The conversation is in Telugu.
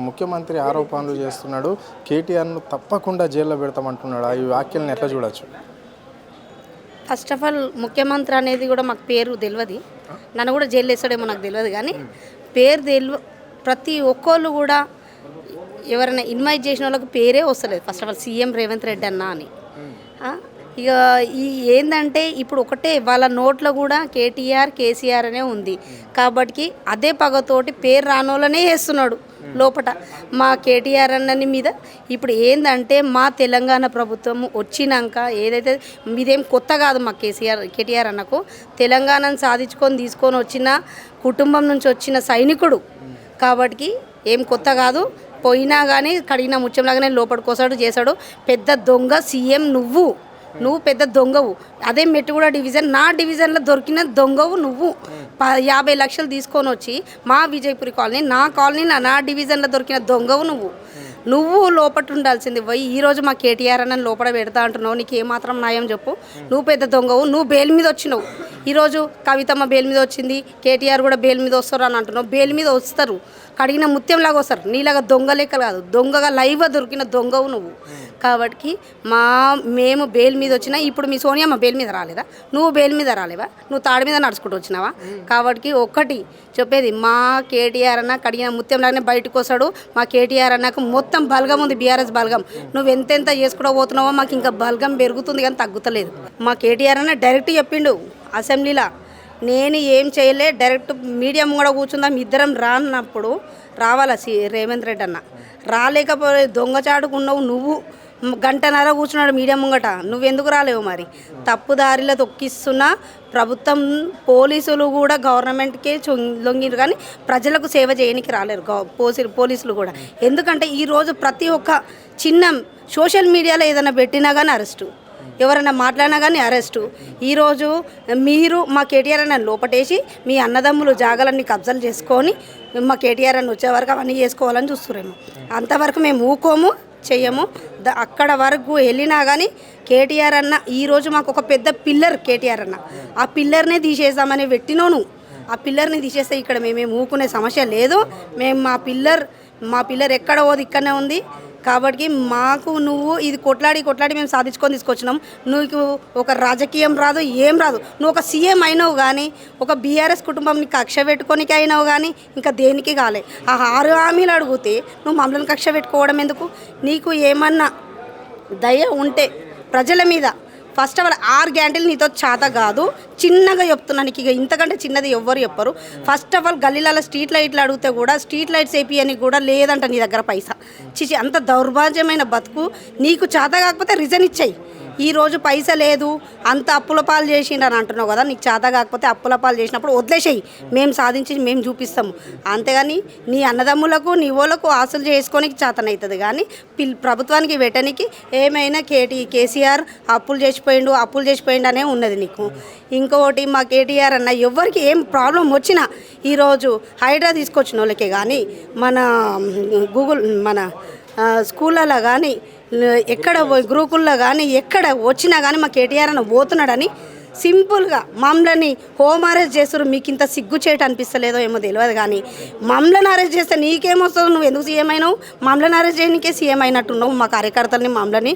ముఖ్యమంత్రి ఆరోపణలు చేస్తున్నాడు. కేటీఆర్‌ను తప్పకుండా జైల్లో పెడతామంటున్నాడు. ఈ వ్యాఖ్యలను ఎట్లా చూడొచ్చు? ఫస్ట్ ఆఫ్ ఆల్ ముఖ్యమంత్రి అనేది కూడా మాకు పేరు తెలియదు. నన్ను కూడా జైలు వేస్తాడేమో నాకు తెలియదు, కానీ పేరు ప్రతి ఒక్కళ్ళు కూడా ఎవరైనా ఇన్వైట్ చేసిన వాళ్ళకి పేరే వస్తలేదు. First of all CM Revanth Reddy అన్న అని. ఇక ఈ ఏంటంటే ఇప్పుడు ఒకటే వాళ్ళ నోట్లో కూడా కేటీఆర్ కేసీఆర్ అనే ఉంది కాబట్టి అదే పగతోటి పేరు రానోళ్ళనే వేస్తున్నాడు లోపట మా కేటీఆర్ అన్నని మీద. ఇప్పుడు ఏంటంటే మా తెలంగాణ ప్రభుత్వం వచ్చినాక ఏదైతే ఇదేం కొత్త కాదు, మా కేటీఆర్ అన్నకు తెలంగాణను సాధించుకొని తీసుకొని వచ్చిన కుటుంబం నుంచి వచ్చిన సైనికుడు కాబట్టి ఏం కొత్త కాదు. పోయినా కానీ కడిగిన ముత్యంలాగానే లోపలికోసాడు చేశాడు. పెద్ద దొంగ సీఎం నువ్వు పెద్ద దొంగవు. అదే మెట్టుగూడ డివిజన్ నా డివిజన్లో దొరికిన దొంగవు నువ్వు. 50 లక్షలు తీసుకొని వచ్చి మా విజయపురి కాలనీ నా కాలనీ నా డివిజన్లో దొరికిన దొంగవు నువ్వు లోపల ఉండాల్సింది పోయి ఈరోజు మా కేటీఆర్ అన్న లోపల పెడతా అంటున్నావు. నీకు ఏమాత్రం న్యాయం చెప్పు? నువ్వు పెద్ద దొంగవు. నువ్వు బెయిల్ మీద వచ్చినావు. ఈరోజు కవితమ్మ బెయిల్ మీద వచ్చింది, కేటీఆర్ కూడా బెయిల్ మీద వస్తారు అని అంటున్నావు. బెయిల్ మీద వస్తారు, కడిగిన ముత్యంలాగా వస్తారు. నీలాగా దొంగ లెక్క కాదు, దొంగగా లైవ్గా దొరికిన దొంగవు నువ్వు. కాబట్టి మేము బెయిల్ మీద వచ్చినా ఇప్పుడు మీ సోనియమ్మ బెయిల్ మీద రాలేదా? నువ్వు బెయిల్ మీద రాలేవా? నువ్వు తాడి మీద నడుచుకుంటూ వచ్చినావా? కాబట్టి ఒక్కటి చెప్పేది, మా కేటీఆర్ అన్న కడిగిన ముత్యంలాగానే బయటకు వస్తాడు. మా కేటీఆర్ అన్నకు మొత్తం బలగం ఉంది, బీఆర్ఎస్ బలగం. నువ్వు ఎంతెంత చేసుకుంటూ పోతున్నావో మాకు ఇంకా బలగం పెరుగుతుంది కానీ తగ్గుతలేదు. మా కేటీఆర్ అన్న డైరెక్ట్ చెప్పిండు అసెంబ్లీలో, నేను ఏం చేయలే, డైరెక్ట్ మీడియా ముంగడ కూర్చుందాం ఇద్దరం రానప్పుడు రావాలా రేవంత్ రెడ్డి అన్న. రాలేకపోతే దొంగచాటుకున్నావు నువ్వు. గంటన్నర కూర్చున్నాడు మీడియా ముంగట, నువ్వెందుకు రాలేవు? మరి తప్పుదారిలో తొక్కిస్తున్న ప్రభుత్వం పోలీసులు కూడా గవర్నమెంట్కే లొంగిరు కానీ ప్రజలకు సేవ చేయడానికి రాలేరు పోలీసులు కూడా. ఎందుకంటే ఈరోజు ప్రతి ఒక్క చిన్న సోషల్ మీడియాలో ఏదైనా పెట్టినా కానీ అరెస్టు, ఎవరైనా మాట్లాడినా కానీ అరెస్టు. ఈరోజు మీరు మా కేటీఆర్ అన్న లోపటేసి మీ అన్నదమ్ములు జాగాలన్నీ కబ్జాలు చేసుకొని మా కేటీఆర్ అన్న వచ్చే వరకు అవన్నీ చేసుకోవాలని చూస్తున్నాము. అంతవరకు మేము ఊకోము, చెయ్యము. అక్కడ వరకు వెళ్ళినా కానీ కేటీఆర్ అన్న ఈరోజు మాకు ఒక పెద్ద పిల్లర్ కేటీఆర్ అన్న. ఆ పిల్లర్నే తీసేద్దామని పెట్టినోను. ఆ పిల్లర్ని తీసేస్తే ఇక్కడ మేమేం ఊకునే సమస్య లేదు. మేము మా పిల్లర్ ఎక్కడ పోదు ఇక్కడనే ఉంది. కాబట్టి మాకు నువ్వు ఇది కొట్లాడి మేము సాధించుకొని తీసుకొచ్చినాం. నువ్వు ఒక రాజకీయం రాదు, ఏం రాదు. నువ్వు ఒక సీఎం అయినావు కానీ ఒక బీఆర్ఎస్ కుటుంబంని కక్ష పెట్టుకోనికి అయినావు కానీ ఇంకా దేనికి కాలే. ఆ 6 హామీలు అడిగితే నువ్వు మమ్మల్ని కక్ష పెట్టుకోవడం ఎందుకు? నీకు ఏమన్నా దయ ఉంటే ప్రజల మీద ఫస్ట్ ఆఫ్ ఆల్ 6 గ్యారెంటీలు నీతో చేత కాదు. చిన్నగా చెప్తున్నా నీకు, ఇక ఇంతకంటే చిన్నది ఎవ్వరు చెప్పరు. ఫస్ట్ ఆఫ్ ఆల్ గల్లీలలో స్ట్రీట్ లైట్లు అడిగితే కూడా స్ట్రీట్ లైట్స్ వేపియని కూడా లేదంట నీ దగ్గర పైసా. చిచి, అంత దౌర్భాగ్యమైన బతుకు. నీకు చేత కాకపోతే రిజన్ ఇచ్చాయి. ఈరోజు పైసా లేదు, అంత అప్పుల పాలు చేసిండని అంటున్నావు కదా. నీకు చేత కాకపోతే అప్పుల పాలు చేసినప్పుడు వదిలేసేయి, మేము సాధించి మేము చూపిస్తాము. అంతేగాని నీ అన్నదమ్ములకు నీ వాళ్ళకు ఆశలు చేసుకోనికి చేతనవుతుంది కానీ ప్రభుత్వానికి పెట్టడానికి ఏమైనా కేసీఆర్ అప్పులు చేసిపోయిండు అనే ఉన్నది నీకు. ఇంకొకటి మా కేటీఆర్ అన్న ఎవరికి ఏం ప్రాబ్లం వచ్చినా ఈరోజు హైడ్రా తీసుకొచ్చిన వాళ్ళకే కానీ మన స్కూళ్ళలో కానీ ఎక్కడ గురుకుల్లో కానీ ఎక్కడ వచ్చినా కానీ మా కేటీఆర్ అన్న పోతున్నాడని సింపుల్గా మమ్మల్ని హోమ్ అరెస్ట్ చేస్తారు. మీకు ఇంత సిగ్గు చేయటం అనిపిస్తలేదో ఏమో తెలియదు కానీ మమ్మల్ని అరెస్ట్ చేస్తే నీకేమొస్తుందో? నువ్వు ఎందుకు సీఎం అయినావు? మమ్మల్ని అరెస్ట్ చేయడానికే సీఎం అయినట్టున్నావు. మా కార్యకర్తల్ని మమ్మల్ని